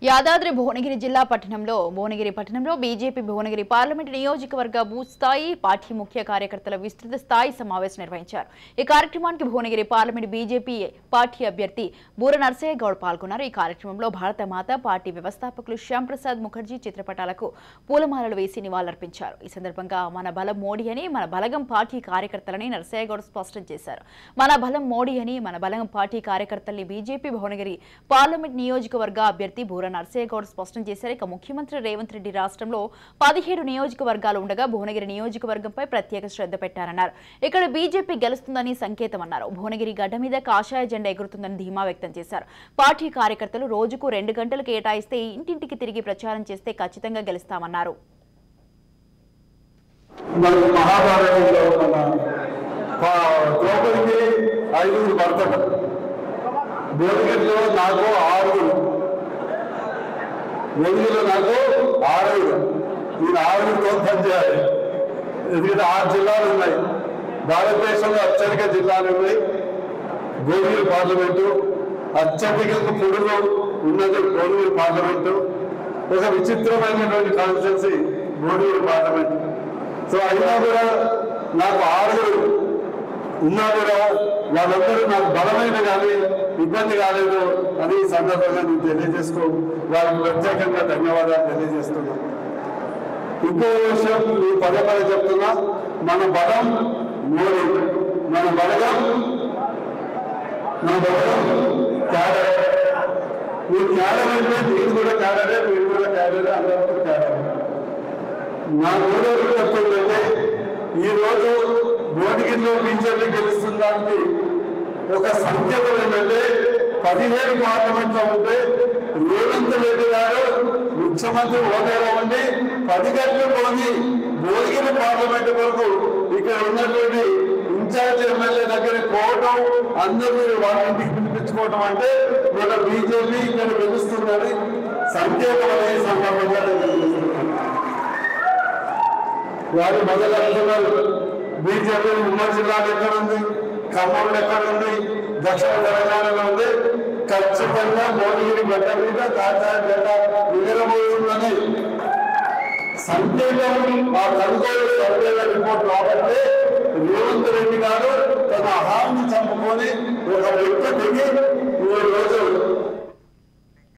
యాదాద్రి భువనగిరి జిల్లా పట్టణంలో BJP Bhuvanagiri parliament నియోజకవర్గ బూత్ స్థాయి పార్టీ ముఖ్య కార్యకర్తల విస్తృత స్థాయి సమావేశం నిర్వహించారు। ఈ కార్యక్రమానికి భువనగిరి పార్లమెంట్ బీజేపీ పార్టీ అభ్యర్థి బూర నర్సయ్య గౌడ్ పాల్గొన్నారు। ఈ కార్యక్రమంలో భారత మాత పార్టీ వ్యవస్థాపకులు శ్యామ్ ప్రసాద్ ముఖర్జీ చిత్రపటాలకు పూలమాలలు వేసి నివాళులర్పించారు। ఈ సందర్భంగా మన బలం మోడీ అని మన బలగం పార్టీ కార్యకర్తలని నర్సయ్య గౌడ్ స్పష్టం చేశారు। మన బలం మోడీ అని మన బలగం పార్టీ కార్యకర్తల్ని బీజేపీ భువనగిరి పార్లమెంట్ నియోజకవర్గ అభ్యర్థి బూర నర్సయ్య గౌడ్ స్పష్టం చేశారు। ఇక ముఖ్యమంత్రి రేవంత్ రెడ్డి రాష్ట్రంలో 17 నియోజకవర్గాలు ఉండగా భువనగిరి నియోజకవర్గంపై ప్రత్యేక శ్రద్ధ పెట్టారన్నారు। ఇక్కడ బీజేపీ గెలుస్తుందని సంకేతమన్నారు। భువనగిరి గడ్డ మీద కాషాయ జెండా ఎగురుతుందని ధీమా వ్యక్తం చేశారు। పార్టీ కార్యకర్తలు రోజుకు 2 గంటలు కేటాయిస్తే ఇంటింటికి తిరిగి ప్రచారం చేస్తే ఖచ్చితంగా గెలుస్తామన్నారు। భువనగిరిలో నాకు 6 నేను 6తో పనిచేయాలి। ఎందుకంటే 6 జిల్లాలు ఉన్నాయి, భారతదేశంలో అత్యధిక జిల్లాలు ఉన్నాయి। భువనగిరి పార్లమెంటు అత్యధిక పొడుగు ఉన్నది భువనగిరి పార్లమెంటు, ఒక విచిత్రమైనటువంటి కాన్స్టిట్యున్సీ భువనగిరి పార్లమెంటు। సో అయినా కూడా నాకు 6 ఉన్నా కూడా వాళ్ళందరూ నాకు బలమైన కానీ ఇబ్బంది కాలేదు అని ఈ సందర్భంగా నేను తెలియజేసుకో వారికి ప్రత్యేకంగా ధన్యవాదాలు తెలియజేస్తున్నాను। ఇంకో విషయం నేను పదే చెప్తున్నా, మన బలం మోడీ, మన బలగం క్యాడర్। మీరు క్యాడర్ అంటే మీరు కూడా క్యాడరే, మీరు కూడా క్యాడరే, అందరూ క్యాడర్। నా మూడో చెప్తుందంటే ఈరోజు భువనగిరిలో బీజేపీ గెలుస్తుందానికి ఒక సంకేతం ఏంటంటే 17 పార్లమెంట్లో ఉంటే రేవంత్ రెడ్డి గారు ముఖ్యమంత్రి హోదాలో ఉండి 10 గంటలు పోయి భువనగిరి పార్లమెంట్ వరకు ఇక్కడ ఉన్నటువంటి ఇన్ఛార్జ్ ఎమ్మెల్యే దగ్గర పోవటం, అందరూ వాళ్ళ ఇంటికి పిలిపించుకోవటం అంటే మన బీజేపీ ఇక్కడ గెలుస్తుందని సంకేతం అనే సందర్భంగా తెలియజేస్తున్నాను। వారు మొదలవుతున్నారు బీజేపీ ఉమ్మడి జిల్లాలో ఎక్కడ ఉంది, ఖమ్మంలో ఎక్కడ ఉంది, దక్షిణ తెలంగాణలో ఉంది, ఖచ్చితంగా భువనగిరి గడ్డ మీద కాషాయ జెండా ఎగరబోతుందని సంకేతం ఆ కొనుగోలు సర్వేల రిపోర్ట్ రాబట్టే రేవంత్ రెడ్డి గారు తన హామీని చంపుకొని ఒక వ్యక్తి దిగి 3 రోజులు